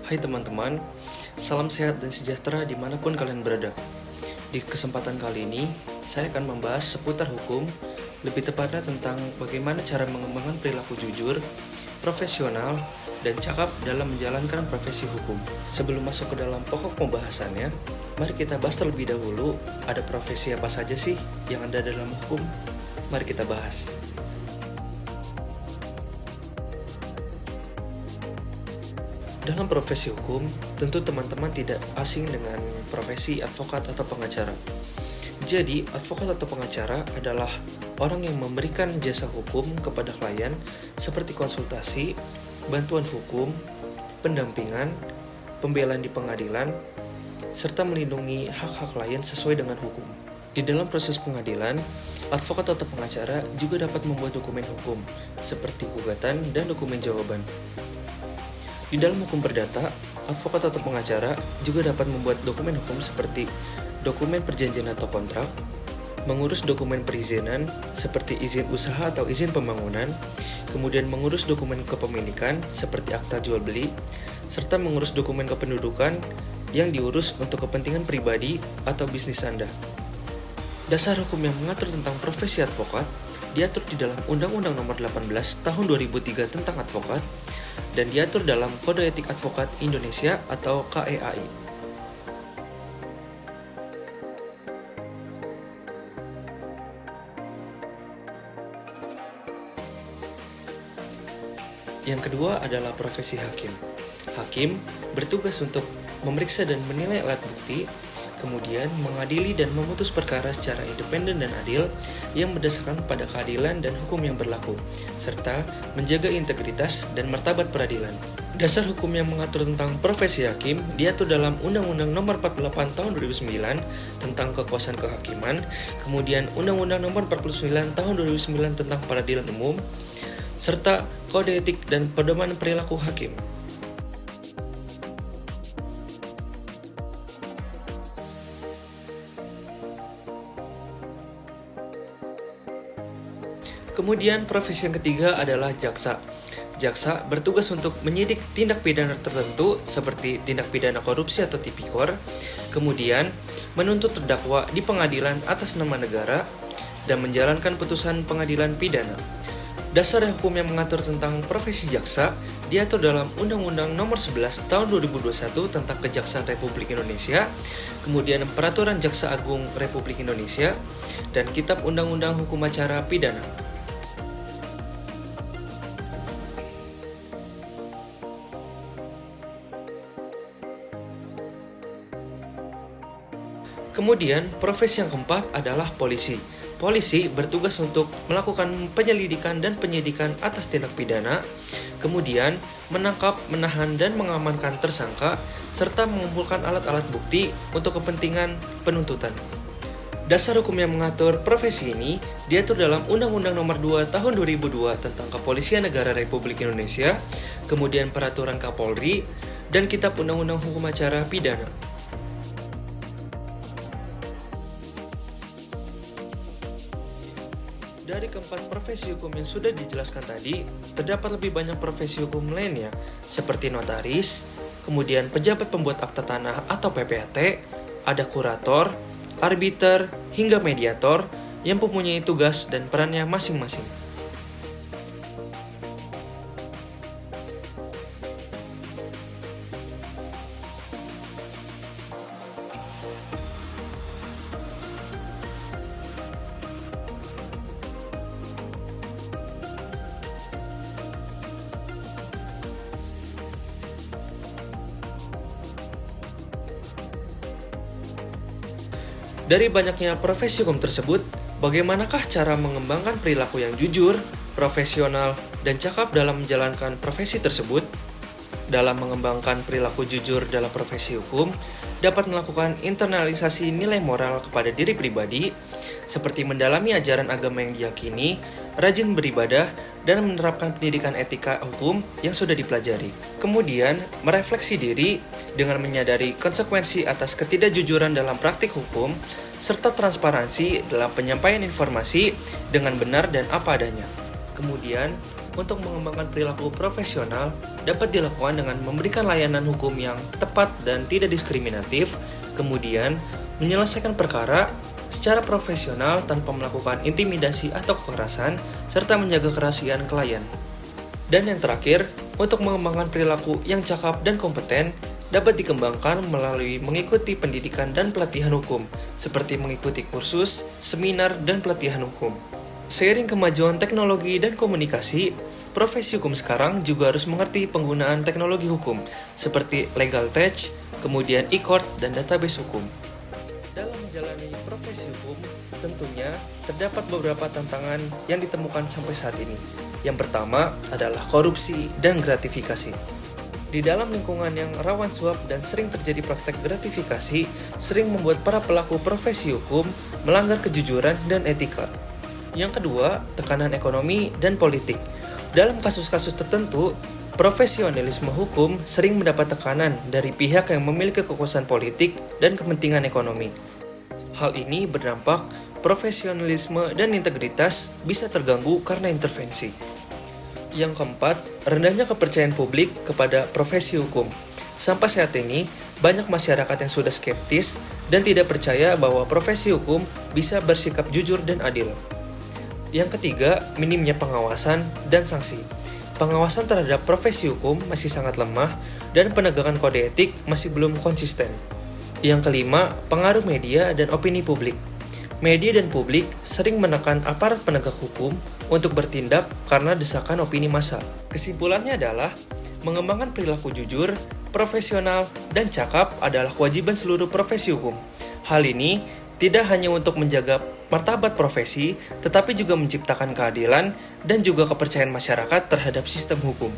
Hai teman-teman, salam sehat dan sejahtera dimanapun kalian berada. Di kesempatan kali ini, saya akan membahas seputar hukum, lebih tepatnya tentang bagaimana cara mengembangkan perilaku jujur, profesional, dan cakap dalam menjalankan profesi hukum. Sebelum masuk ke dalam pokok pembahasannya, mari kita bahas terlebih dahulu ada profesi apa saja sih yang ada dalam hukum. Mari kita bahas. Dalam profesi hukum, tentu teman-teman tidak asing dengan profesi advokat atau pengacara. Jadi, advokat atau pengacara adalah orang yang memberikan jasa hukum kepada klien seperti konsultasi, bantuan hukum, pendampingan, pembelaan di pengadilan, serta melindungi hak-hak klien sesuai dengan hukum. Di dalam proses pengadilan, advokat atau pengacara juga dapat membuat dokumen hukum, seperti gugatan dan dokumen jawaban. Di dalam hukum perdata, advokat atau pengacara juga dapat membuat dokumen hukum seperti dokumen perjanjian atau kontrak, mengurus dokumen perizinan seperti izin usaha atau izin pembangunan, kemudian mengurus dokumen kepemilikan seperti akta jual beli, serta mengurus dokumen kependudukan yang diurus untuk kepentingan pribadi atau bisnis Anda. Dasar hukum yang mengatur tentang profesi advokat diatur di dalam Undang-Undang Nomor 18 Tahun 2003 tentang advokat dan diatur dalam Kode Etik Advokat Indonesia atau KEAI. Yang kedua adalah profesi hakim. Hakim bertugas untuk memeriksa dan menilai alat bukti, kemudian mengadili dan memutus perkara secara independen dan adil yang berdasarkan pada keadilan dan hukum yang berlaku, serta menjaga integritas dan martabat peradilan. Dasar hukum yang mengatur tentang profesi hakim diatur dalam Undang-Undang Nomor 48 Tahun 2009 tentang kekuasaan kehakiman, kemudian Undang-Undang Nomor 49 Tahun 2009 tentang peradilan umum, serta Kode Etik dan Pedoman Perilaku Hakim. Kemudian profesi yang ketiga adalah jaksa. Jaksa bertugas untuk menyidik tindak pidana tertentu seperti tindak pidana korupsi atau tipikor, kemudian menuntut terdakwa di pengadilan atas nama negara, dan menjalankan putusan pengadilan pidana. Dasar hukum yang mengatur tentang profesi jaksa diatur dalam Undang-Undang Nomor 11 Tahun 2021 tentang Kejaksaan Republik Indonesia, kemudian Peraturan Jaksa Agung Republik Indonesia, dan Kitab Undang-Undang Hukum Acara Pidana. Kemudian, profesi yang keempat adalah polisi. Polisi bertugas untuk melakukan penyelidikan dan penyidikan atas tindak pidana, kemudian menangkap, menahan, dan mengamankan tersangka, serta mengumpulkan alat-alat bukti untuk kepentingan penuntutan. Dasar hukum yang mengatur profesi ini diatur dalam Undang-Undang Nomor 2 Tahun 2002 tentang Kepolisian Negara Republik Indonesia, kemudian Peraturan Kapolri, dan Kitab Undang-Undang Hukum Acara Pidana. Dari keempat profesi hukum yang sudah dijelaskan tadi, terdapat lebih banyak profesi hukum lainnya, seperti notaris, kemudian pejabat pembuat akta tanah atau PPAT, ada kurator, arbiter, hingga mediator yang mempunyai tugas dan perannya masing-masing. Dari banyaknya profesi hukum tersebut, bagaimanakah cara mengembangkan perilaku yang jujur, profesional, dan cakap dalam menjalankan profesi tersebut? Dalam mengembangkan perilaku jujur dalam profesi hukum, dapat melakukan internalisasi nilai moral kepada diri pribadi, seperti mendalami ajaran agama yang diyakini, rajin beribadah, dan menerapkan pendidikan etika hukum yang sudah dipelajari. Kemudian, merefleksi diri dengan menyadari konsekuensi atas ketidakjujuran dalam praktik hukum, serta transparansi dalam penyampaian informasi dengan benar dan apa adanya. Kemudian, untuk mengembangkan perilaku profesional dapat dilakukan dengan memberikan layanan hukum yang tepat dan tidak diskriminatif, kemudian menyelesaikan perkara secara profesional tanpa melakukan intimidasi atau kekerasan, serta menjaga kerahasiaan klien. Dan yang terakhir, untuk mengembangkan perilaku yang cakap dan kompeten, dapat dikembangkan melalui mengikuti pendidikan dan pelatihan hukum, seperti mengikuti kursus, seminar, dan pelatihan hukum. Seiring kemajuan teknologi dan komunikasi, profesi hukum sekarang juga harus mengerti penggunaan teknologi hukum, seperti legal tech, kemudian e-court, dan database hukum. Dalam menjalani profesi hukum, tentunya terdapat beberapa tantangan yang ditemukan sampai saat ini. Yang pertama adalah korupsi dan gratifikasi. Di dalam lingkungan yang rawan suap dan sering terjadi praktek gratifikasi, sering membuat para pelaku profesi hukum melanggar kejujuran dan etika. Yang kedua, tekanan ekonomi dan politik. Dalam kasus-kasus tertentu, profesionalisme hukum sering mendapat tekanan dari pihak yang memiliki kekuasaan politik dan kepentingan ekonomi. Hal ini berdampak profesionalisme dan integritas bisa terganggu karena intervensi. Yang keempat, rendahnya kepercayaan publik kepada profesi hukum. Sampai saat ini, banyak masyarakat yang sudah skeptis dan tidak percaya bahwa profesi hukum bisa bersikap jujur dan adil. Yang ketiga, minimnya pengawasan dan sanksi. Pengawasan terhadap profesi hukum masih sangat lemah dan penegakan kode etik masih belum konsisten. Yang kelima, pengaruh media dan opini publik. Media dan publik sering menekan aparat penegak hukum untuk bertindak karena desakan opini massa. Kesimpulannya adalah, mengembangkan perilaku jujur, profesional, dan cakap adalah kewajiban seluruh profesi hukum. Hal ini tidak hanya untuk menjaga martabat profesi, tetapi juga menciptakan keadilan dan juga kepercayaan masyarakat terhadap sistem hukum.